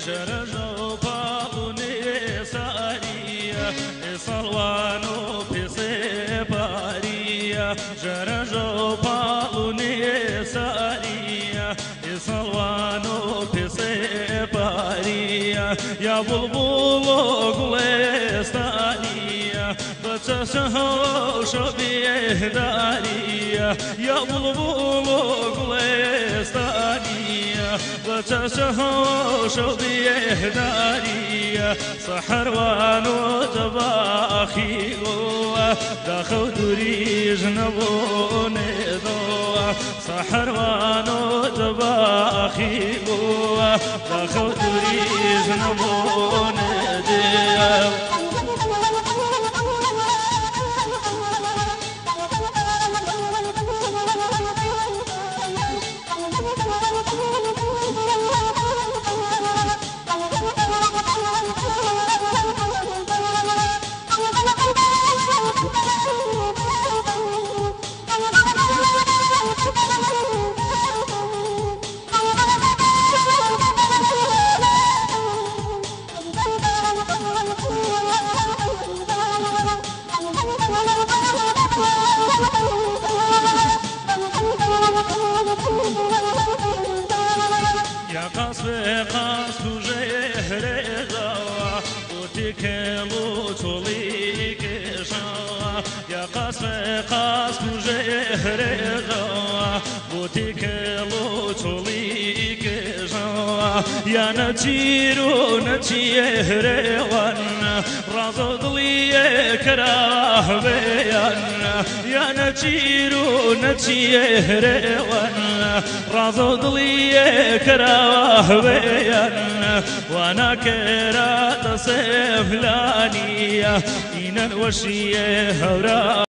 جرجو باڵونێ ساریە سەڵوان و پێسێپاریە جرجو باڵونێ ساریە سەڵوان و پێسێپاریە یا بوڵبوڵ و گوڵێستانیە بە چەشەهۆشە بێداریە یا بوڵبوڵ و گوڵێستانیە بە چەشەهۆشە بێداریە سەحەروان و جەباخی گوڵە داخە و دووریژ نەبوونێتەوە سەحەروان و جەباخی گوڵە داخە و دووریژ نەبوونێتەوە قاس و ژێرێژەوە بۆتی کێڵ و چۆڵی کێشەوە یا قاس و ژێرێژەوە بۆتی کێڵ و چۆڵی کێشەوە یا نەچیر و نەچیێرێوان ڕاز و دڵیە کەراهوێیان یا نەچیر و نەچیێرێوان ڕاز و دڵیە کەراهوێیان وانا كرات سيفلانية إن الوشية هورا